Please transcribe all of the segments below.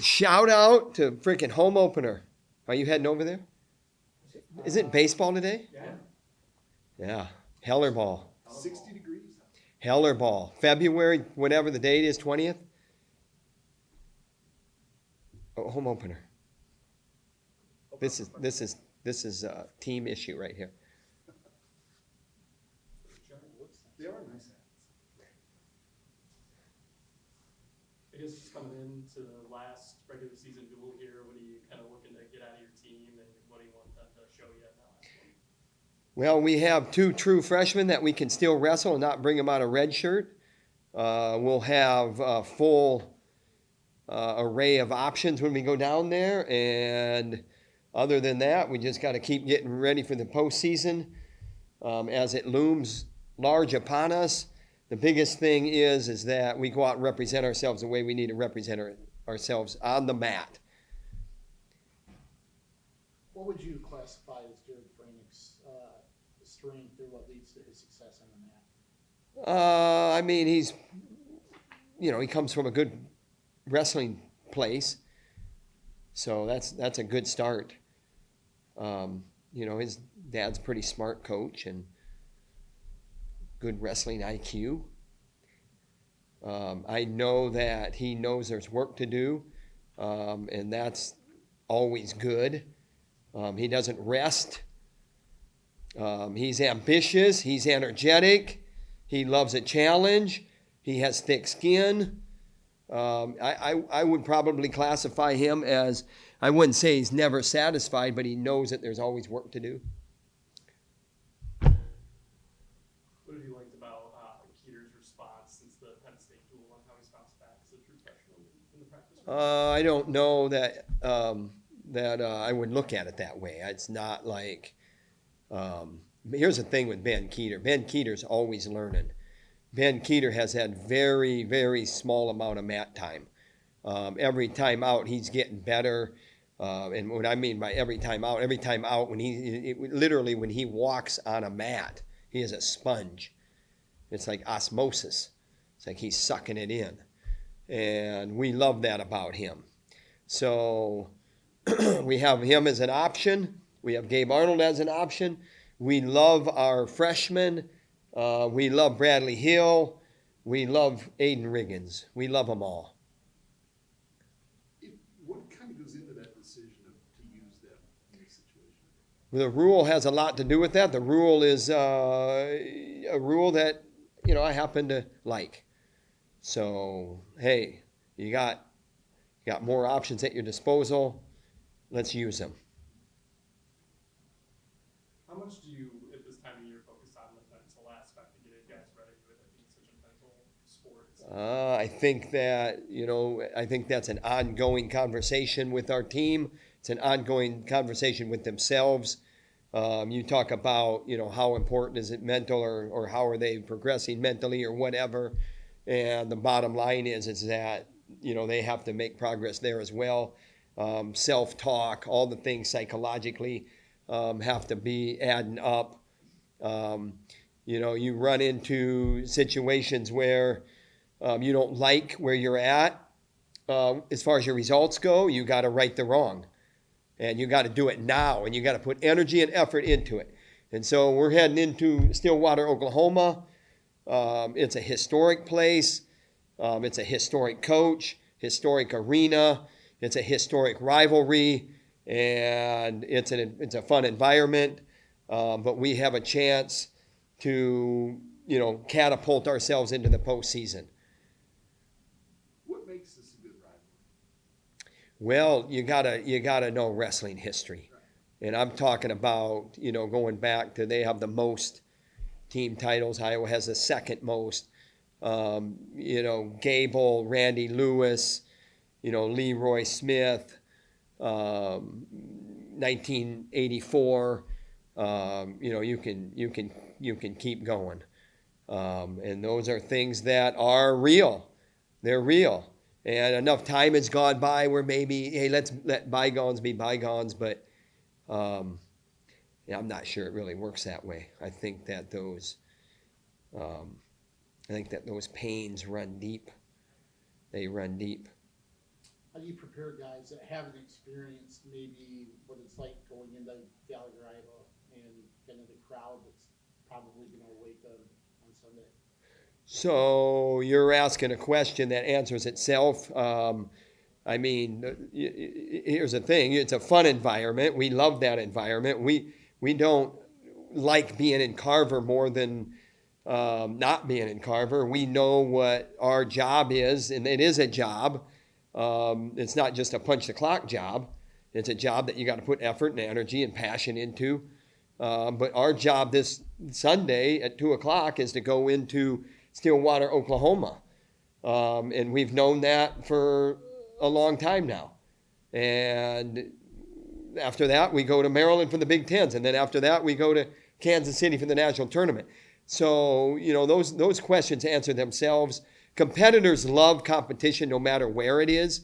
Shout out to freaking home opener. Are you heading over there? Is it baseball today? Yeah. Yeah. Heller ball. 60 degrees. Heller ball. February, whatever the date is, 20th. Oh, home opener. This is a team issue right here. They are nice hats. I guess just coming into the last regular season duel here, what are you kind of looking to get out of your team, and what do you want them to show you in that last one? Well, we have two true freshmen that we can still wrestle and not bring them out of red shirt. We'll have a full array of options when we go down there. And other than that, we just got to keep getting ready for the postseason as it looms large upon us. The biggest thing is that we go out and represent ourselves the way we need to represent ourselves on the mat. What would you classify as Jared Franick's strength, or what leads to his success on the mat? I mean, he comes from a good wrestling place, so that's a good start. His dad's a pretty smart coach and good wrestling IQ. I know that he knows there's work to do, and that's always good. He doesn't rest. He's ambitious. He's energetic. He loves a challenge. He has thick skin. I would probably classify him as, I wouldn't say he's never satisfied, but he knows that there's always work to do. What have you liked about Keeter's response since the Penn State duel, and how he's bounced back as a true freshman in the practice room? I don't know that I would look at it that way. It's not like, here's the thing with Ben Keeter. Ben Keeter's always learning. Ben Keeter has had very, very small amount of mat time. Every time out, he's getting better. And what I mean by every time out, when literally when he walks on a mat, he is a sponge. It's like osmosis. It's like he's sucking it in. And we love that about him. So we have him as an option. We have Gabe Arnold as an option. We love our freshmen. We love Bradley Hill. We love Aiden Riggins. We love them all. What kind of goes into that decision to use them in this situation? The rule has a lot to do with that. The rule is a rule that I happen to like. So hey, you got more options at your disposal. Let's use them. How much do you, at this time of year, focus on the mental aspect to get you guys ready with it being such a mental sport? I think that's an ongoing conversation with our team. It's an ongoing conversation with themselves. You talk about, how important is it mental, or how are they progressing mentally or whatever. And the bottom line is that, they have to make progress there as well. Self-talk, all the things psychologically have to be adding up. You run into situations where you don't like where you're at. As far as your results go, you got to right the wrong. And you got to do it now, and you got to put energy and effort into it. And so we're heading into Stillwater, Oklahoma. It's a historic place. It's a historic coach, historic arena. It's a historic rivalry, and it's a fun environment. But we have a chance to, catapult ourselves into the postseason. What makes this a good rivalry? Well, you gotta know wrestling history, and I'm talking about going back to, they have the most team titles. Iowa has the second most. Gable, Randy Lewis, Leroy Smith, 1984. You can keep going, and those are things that are real. They're real, and enough time has gone by where maybe, hey, let's let bygones be bygones. But I'm not sure it really works that way. I think that those pains run deep. They run deep. how do you prepare guys that haven't experienced maybe what it's like going into Gallagher, Iowa, and kind of the crowd that's probably going to await them on Sunday? So you're asking a question that answers itself. I mean, here's the thing: it's a fun environment. We love that environment. We don't like being in Carver more than not being in Carver. We know what our job is, and it is a job. It's not just a punch the clock job. It's a job that you got to put effort and energy and passion into. But our job this Sunday at 2 o'clock is to go into Stillwater, Oklahoma. And we've known that for a long time now. And after that, we go to Maryland for the Big Tens. And then after that, we go to Kansas City for the national tournament. So, those questions answer themselves. Competitors love competition no matter where it is.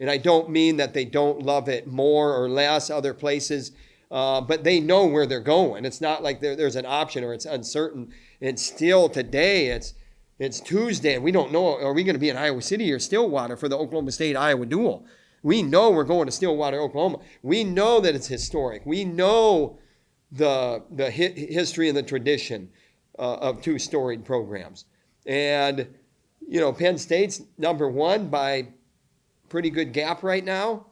And I don't mean that they don't love it more or less other places, but they know where they're going. It's not like there's an option or it's uncertain. And still today, it's Tuesday, and we don't know, are we going to be in Iowa City or Stillwater for the Oklahoma State-Iowa duel? We know we're going to Stillwater, Oklahoma. We know that it's historic. We know the history and the tradition of two storied programs. And, Penn State's number one by pretty good gap right now.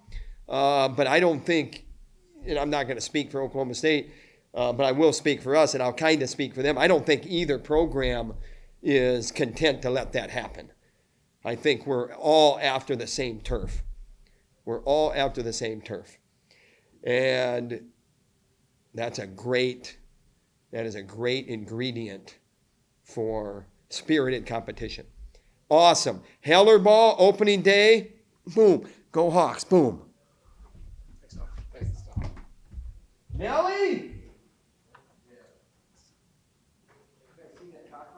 But I don't think, and I'm not going to speak for Oklahoma State, but I will speak for us, and I'll kind of speak for them. I don't think either program is content to let that happen. I think we're all after the same turf. We're all after the same turf. And that is a great ingredient for spirited competition. Awesome. Heller ball, opening day. Boom. Go Hawks. Boom.